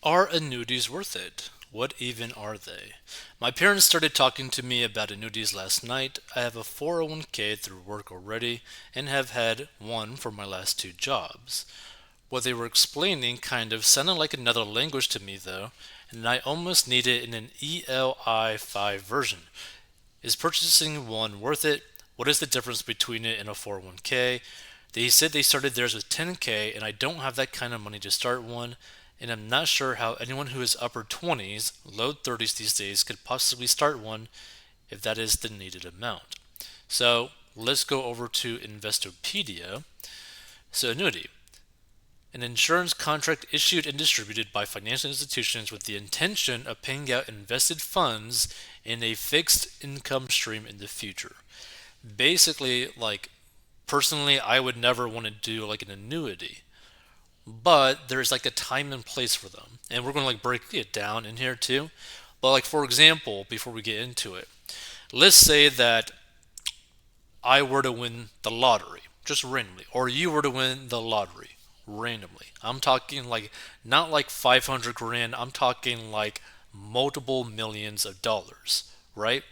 Are annuities worth it? What even are they? My parents started talking to me about annuities last night. I have a 401k through work already and have had one for my last two jobs. What they were explaining kind of sounded like another language to me though, and I almost need it in an ELI 5 version. Is purchasing one worth it? What is the difference between it and a 401k? They said they started theirs with 10k, and I don't have that kind of money to start one, and I'm not sure how anyone who is upper 20s, low 30s these days could possibly start one if that is the needed amount. So let's go over to Investopedia. So, annuity. An insurance contract issued and distributed by financial institutions with the intention of paying out invested funds in a fixed income stream in the future. Basically, like, personally, I would never want to do like an annuity, but there's like a time and place for them. And we're going to like break it down in here too. But, like, for example, before we get into it, let's say that I were to win the lottery just randomly, or you were to win the lottery randomly. I'm talking like not like 500 grand, I'm talking like multiple millions of dollars, right?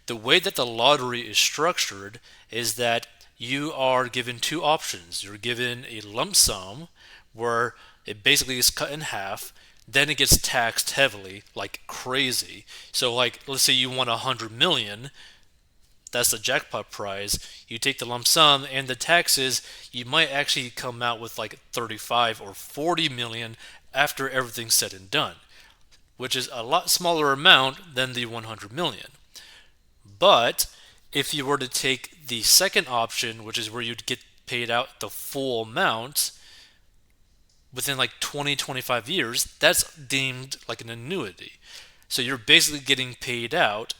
The way that the lottery is structured is that you are given two options. You're given a lump sum where it basically is cut in half, then it gets taxed heavily like crazy. So, like, let's say you won 100 million, that's the jackpot prize. You take the lump sum and the taxes, you might actually come out with like 35 or 40 million after everything's said and done, which is a lot smaller amount than the 100 million. But if you were to take the second option, which is where you'd get paid out the full amount within like 20, 25 years, that's deemed like an annuity. So you're basically getting paid out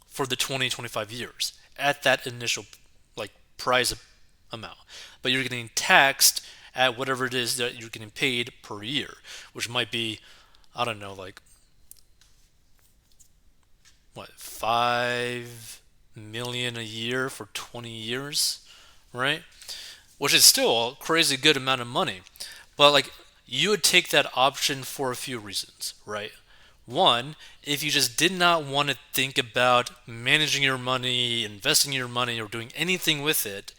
for the 20, 25 years at that initial like prize amount. But you're getting taxed at whatever it is that you're getting paid per year, which might be, I don't know, like what, 5 million a year for 20 years, right? Which is still a crazy good amount of money. But, like, you would take that option for a few reasons, right? One, if you just did not want to think about managing your money, investing your money, or doing anything with it,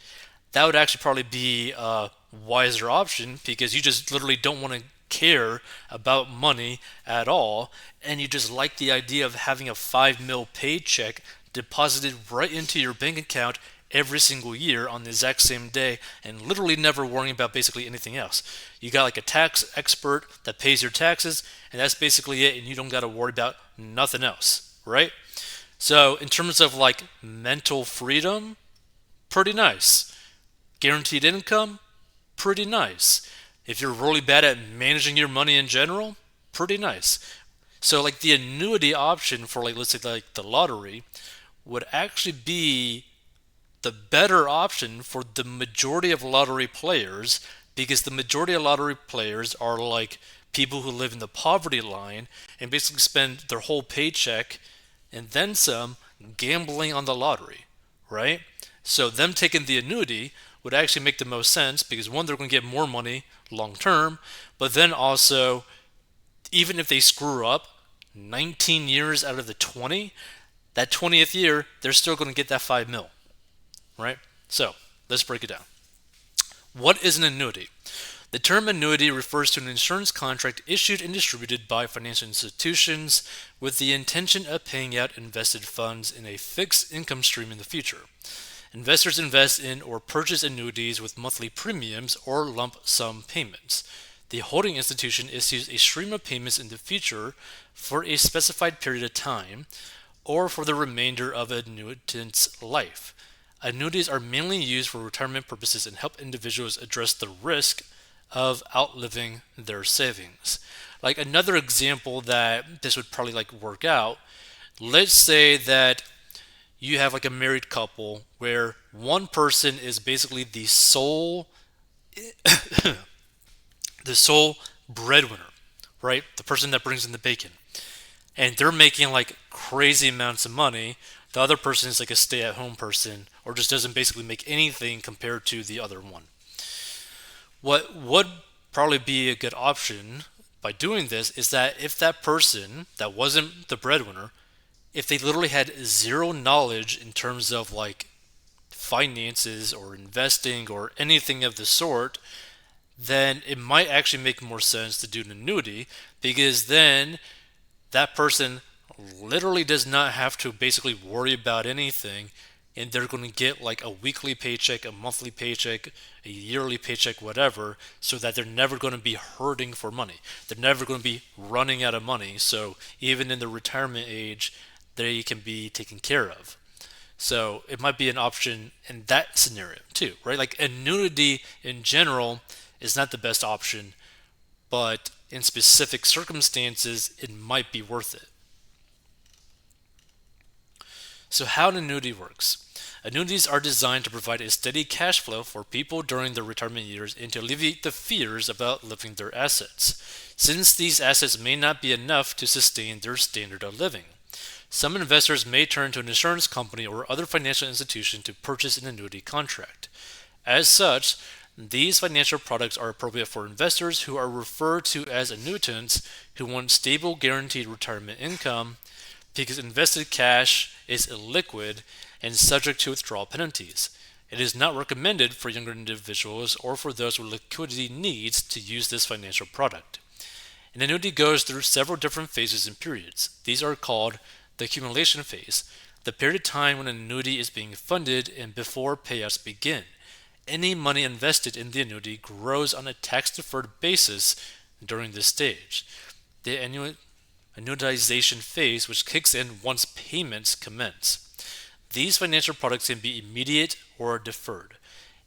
that would actually probably be a wiser option because you just literally don't want to care about money at all, and you just like the idea of having a 5 mil paycheck deposited right into your bank account every single year on the exact same day and literally never worrying about basically anything else. You got like a tax expert that pays your taxes, and that's basically it, and you don't got to worry about nothing else, right? So, in terms of like mental freedom, pretty nice. Guaranteed income, pretty nice. If you're really bad at managing your money in general, pretty nice. So, like, the annuity option for, like, let's say like the lottery would actually be the better option for the majority of lottery players, because the majority of lottery players are like people who live in the poverty line and basically spend their whole paycheck and then some gambling on the lottery, right? So them taking the annuity would actually make the most sense because, one, they're going to get more money long term, but then also, even if they screw up 19 years out of the 20, that 20th year they're still going to get that 5 mil, right? So let's break it down. What is an annuity? The term annuity refers to an insurance contract issued and distributed by financial institutions with the intention of paying out invested funds in a fixed income stream in the future. Investors invest in or purchase annuities with monthly premiums or lump sum payments. The holding institution issues a stream of payments in the future for a specified period of time or for the remainder of an annuitant's life. Annuities are mainly used for retirement purposes and help individuals address the risk of outliving their savings. Like, another example that this would probably like work out, let's say that you have like a married couple where one person is basically the sole breadwinner, right? The person that brings in the bacon. And they're making like crazy amounts of money. The other person is like a stay-at-home person or just doesn't basically make anything compared to the other one. What would probably be a good option by doing this is that if that person that wasn't the breadwinner, if they literally had zero knowledge in terms of like finances or investing or anything of the sort, then it might actually make more sense to do an annuity, because then that person literally does not have to basically worry about anything, and they're going to get like a weekly paycheck, a monthly paycheck, a yearly paycheck, whatever, so that they're never going to be hurting for money. They're never going to be running out of money. So even in the retirement age, they can be taken care of. So it might be an option in that scenario too, right? Like annuity in general is not the best option, but in specific circumstances, it might be worth it. So, how an annuity works. Annuities are designed to provide a steady cash flow for people during their retirement years and to alleviate the fears about outliving their assets, since these assets may not be enough to sustain their standard of living. Some investors may turn to an insurance company or other financial institution to purchase an annuity contract. As such, these financial products are appropriate for investors who are referred to as annuitants who want stable guaranteed retirement income, because invested cash is illiquid and subject to withdrawal penalties. It is not recommended for younger individuals or for those with liquidity needs to use this financial product. An annuity goes through several different phases and periods. These are called the accumulation phase, the period of time when an annuity is being funded and before payouts begin. Any money invested in the annuity grows on a tax-deferred basis during this stage. The annuitization phase, which kicks in once payments commence. These financial products can be immediate or deferred.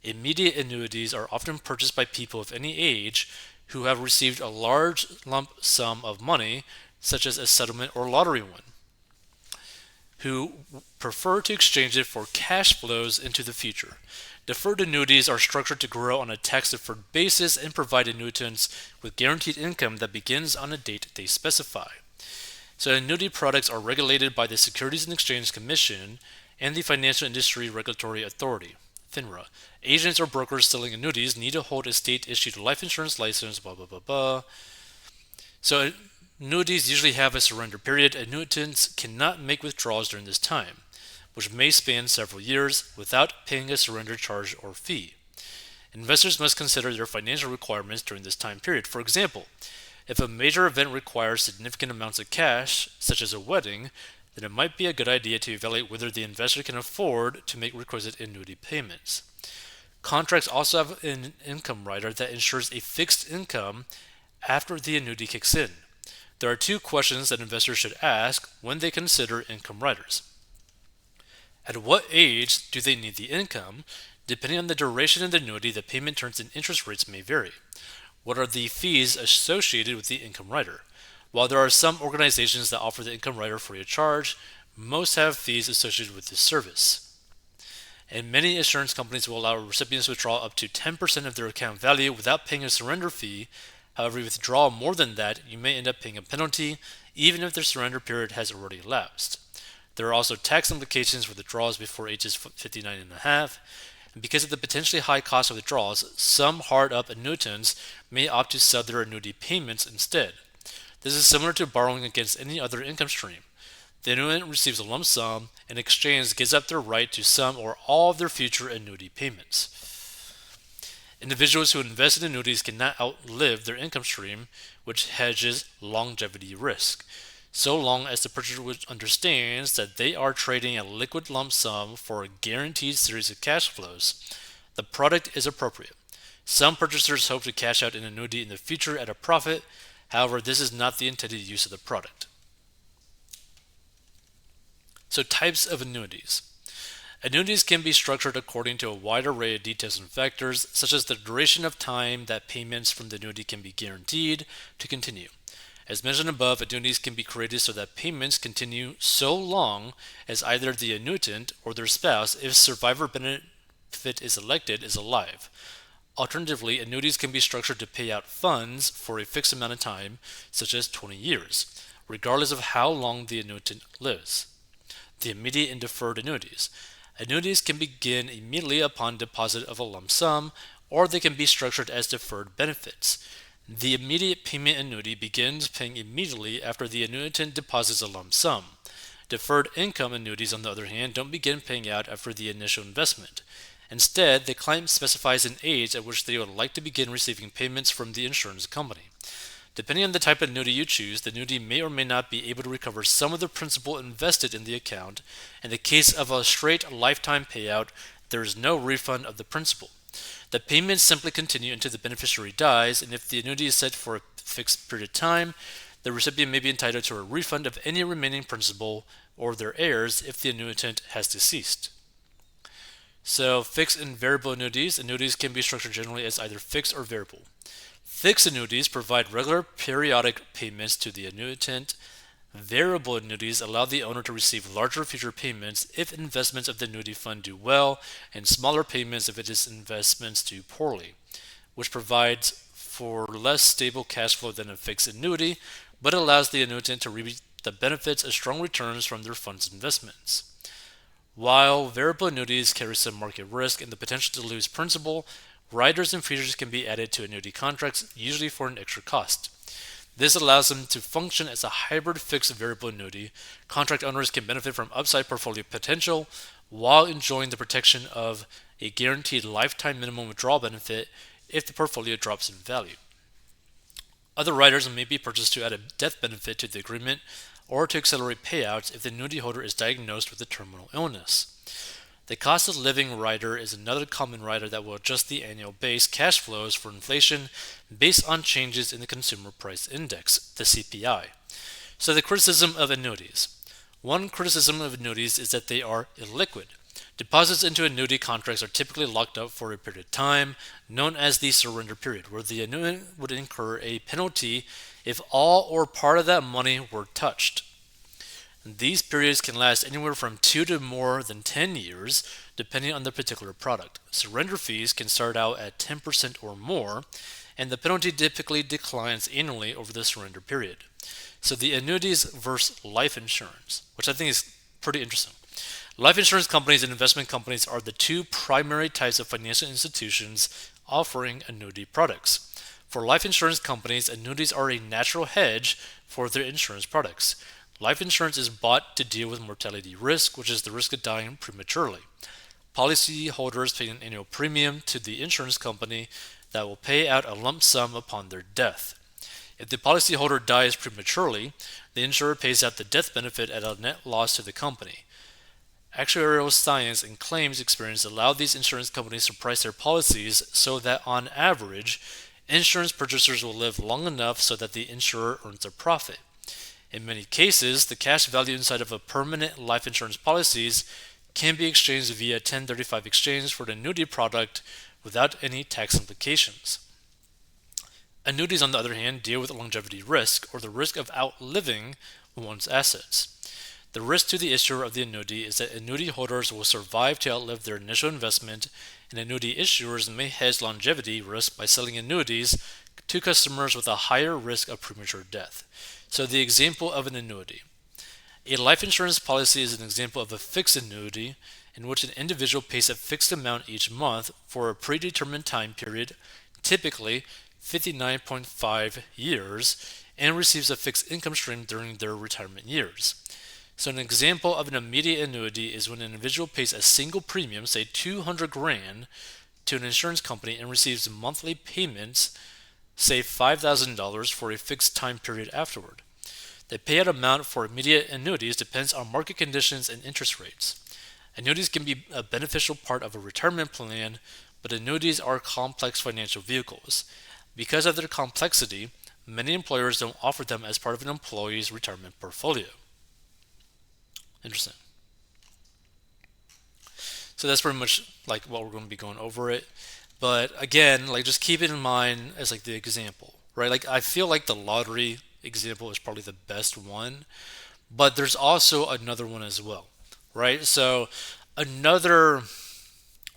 Immediate annuities are often purchased by people of any age who have received a large lump sum of money, such as a settlement or lottery win, who prefer to exchange it for cash flows into the future. Deferred annuities are structured to grow on a tax-deferred basis and provide annuitants with guaranteed income that begins on a date they specify. So annuity products are regulated by the Securities and Exchange Commission and the Financial Industry Regulatory Authority, FINRA. Agents or brokers selling annuities need to hold a state-issued life insurance license, blah, blah, blah, blah. So annuities usually have a surrender period. Annuitants cannot make withdrawals during this time, which may span several years, without paying a surrender charge or fee. Investors must consider their financial requirements during this time period. For example, if a major event requires significant amounts of cash, such as a wedding, then it might be a good idea to evaluate whether the investor can afford to make requisite annuity payments. Contracts also have an income rider that ensures a fixed income after the annuity kicks in. There are two questions that investors should ask when they consider income riders. At what age do they need the income? Depending on the duration of the annuity, the payment terms and interest rates may vary. What are the fees associated with the income rider? While there are some organizations that offer the income rider free of charge, most have fees associated with this service. And many insurance companies will allow recipients to withdraw up to 10% of their account value without paying a surrender fee. However, if you withdraw more than that, you may end up paying a penalty, even if the surrender period has already elapsed. There are also tax implications for withdrawals before ages 59 and a half. And because of the potentially high cost of withdrawals, some hard-up annuitants may opt to sell their annuity payments instead. This is similar to borrowing against any other income stream. The annuitant receives a lump sum, and in exchange gives up their right to some or all of their future annuity payments. Individuals who invest in annuities cannot outlive their income stream, which hedges longevity risk, so long as the purchaser understands that they are trading a liquid lump sum for a guaranteed series of cash flows. The product is appropriate. Some purchasers hope to cash out an annuity in the future at a profit. However, this is not the intended use of the product. So, types of annuities. Annuities can be structured according to a wide array of details and factors, such as the duration of time that payments from the annuity can be guaranteed to continue. As mentioned above, annuities can be created so that payments continue so long as either the annuitant or their spouse, if survivor benefit is elected, is alive. Alternatively, annuities can be structured to pay out funds for a fixed amount of time, such as 20 years, regardless of how long the annuitant lives. The immediate and deferred annuities. Annuities can begin immediately upon deposit of a lump sum, or they can be structured as deferred benefits. The immediate payment annuity begins paying immediately after the annuitant deposits a lump sum. Deferred income annuities, on the other hand, don't begin paying out after the initial investment. Instead, the client specifies an age at which they would like to begin receiving payments from the insurance company. Depending on the type of annuity you choose, the annuity may or may not be able to recover some of the principal invested in the account. In the case of a straight lifetime payout, there is no refund of the principal. The payments simply continue until the beneficiary dies, and if the annuity is set for a fixed period of time, the recipient may be entitled to a refund of any remaining principal or their heirs if the annuitant has deceased. So, fixed and variable annuities can be structured generally as either fixed or variable. Fixed annuities provide regular periodic payments to the annuitant. Variable annuities allow the owner to receive larger future payments if investments of the annuity fund do well, and smaller payments if its investments do poorly, which provides for less stable cash flow than a fixed annuity, but allows the annuitant to reap the benefits of strong returns from their fund's investments. While variable annuities carry some market risk and the potential to lose principal, riders and features can be added to annuity contracts, usually for an extra cost. This allows them to function as a hybrid fixed variable annuity. Contract owners can benefit from upside portfolio potential while enjoying the protection of a guaranteed lifetime minimum withdrawal benefit if the portfolio drops in value. Other riders may be purchased to add a death benefit to the agreement or to accelerate payouts if the annuity holder is diagnosed with a terminal illness. The cost of living rider is another common rider that will adjust the annual base cash flows for inflation based on changes in the Consumer Price Index, the CPI. So, the criticism of annuities. One criticism of annuities is that they are illiquid. Deposits into annuity contracts are typically locked up for a period of time, known as the surrender period, where the annuitant would incur a penalty if all or part of that money were touched. These periods can last anywhere from 2 to more than 10 years, depending on the particular product. Surrender fees can start out at 10% or more, and the penalty typically declines annually over the surrender period. So, the annuities versus life insurance, which I think is pretty interesting. Life insurance companies and investment companies are the two primary types of financial institutions offering annuity products. For life insurance companies, annuities are a natural hedge for their insurance products. Life insurance is bought to deal with mortality risk, which is the risk of dying prematurely. Policyholders pay an annual premium to the insurance company that will pay out a lump sum upon their death. If the policyholder dies prematurely, the insurer pays out the death benefit at a net loss to the company. Actuarial science and claims experience allow these insurance companies to price their policies so that, on average, insurance purchasers will live long enough so that the insurer earns a profit. In many cases, the cash value inside of a permanent life insurance policies can be exchanged via 1035 exchange for an annuity product without any tax implications. Annuities, on the other hand, deal with longevity risk, or the risk of outliving one's assets. The risk to the issuer of the annuity is that annuity holders will survive to outlive their initial investment, and annuity issuers may hedge longevity risk by selling annuities to customers with a higher risk of premature death. So, the example of an annuity. A life insurance policy is an example of a fixed annuity in which an individual pays a fixed amount each month for a predetermined time period, typically 59.5 years, and receives a fixed income stream during their retirement years. So, an example of an immediate annuity is when an individual pays a single premium, say 200 grand, to an insurance company and receives monthly payments, say $5,000, for a fixed time period afterward. The payout amount for immediate annuities depends on market conditions and interest rates. Annuities can be a beneficial part of a retirement plan, but annuities are complex financial vehicles. Because of their complexity, many employers don't offer them as part of an employee's retirement portfolio. Interesting. So that's pretty much like what we're going to be going over it. But again, like just keep it in mind as like the example, right? Like I feel like the lottery example is probably the best one, but there's also another one as well, right? So another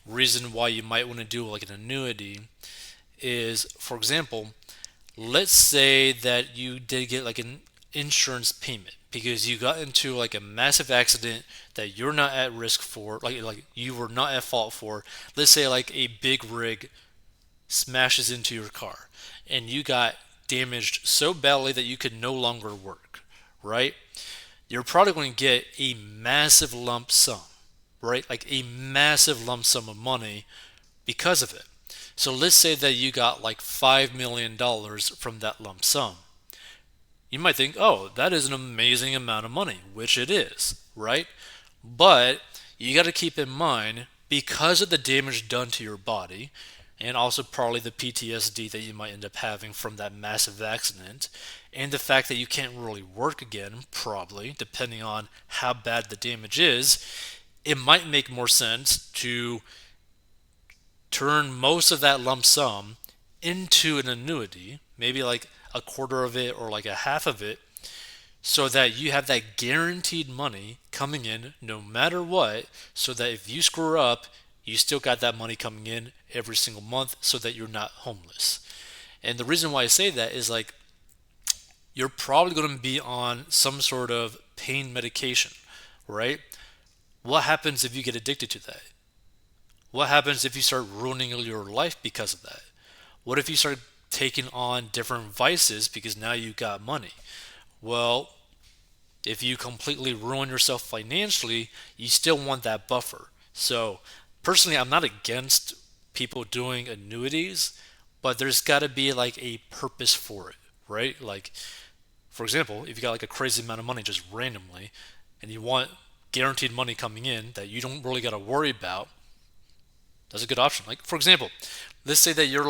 reason why you might want to do like an annuity is, for example, let's say that you did get like an insurance payment because you got into like a massive accident that you're not at risk for, like you were not at fault for. Let's say like a big rig smashes into your car and you got damaged so badly that you could no longer work, right? You're probably going to get a massive lump sum, right? Like a massive lump sum of money because of it. So let's say that you got like $5 million from that lump sum. You might think, oh, that is an amazing amount of money, which it is, right? But you got to keep in mind, because of the damage done to your body, and also probably the PTSD that you might end up having from that massive accident, and the fact that you can't really work again, probably, depending on how bad the damage is, it might make more sense to turn most of that lump sum into an annuity, maybe like a quarter of it or like a half of it, so that you have that guaranteed money coming in no matter what, so that if you screw up, you still got that money coming in every single month so that you're not homeless. And the reason why I say that is like you're probably going to be on some sort of pain medication, right? What happens if you get addicted to that? What happens if you start ruining your life because of that? What if you start taking on different vices because now you got money? Well, if you completely ruin yourself financially, you still want that buffer. So, personally, I'm not against people doing annuities, but there's got to be like a purpose for it, right? Like, for example, if you got like a crazy amount of money just randomly and you want guaranteed money coming in that you don't really got to worry about, that's a good option. Like, for example, let's say that you're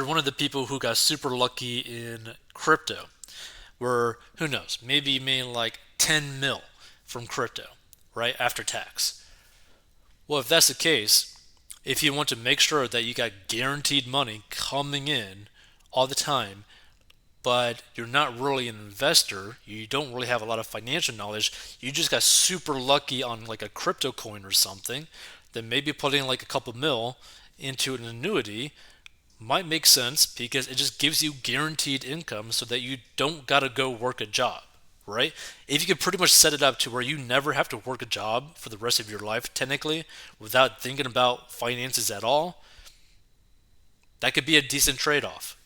one of the people who got super lucky in crypto, where who knows, maybe you made like 10 mil from crypto, right, after tax. Well, if that's the case, if you want to make sure that you got guaranteed money coming in all the time, but you're not really an investor, you don't really have a lot of financial knowledge, you just got super lucky on like a crypto coin or something, then maybe putting like a couple mil into an annuity might make sense because it just gives you guaranteed income so that you don't got to go work a job, right? If you could pretty much set it up to where you never have to work a job for the rest of your life, technically, without thinking about finances at all, that could be a decent trade off.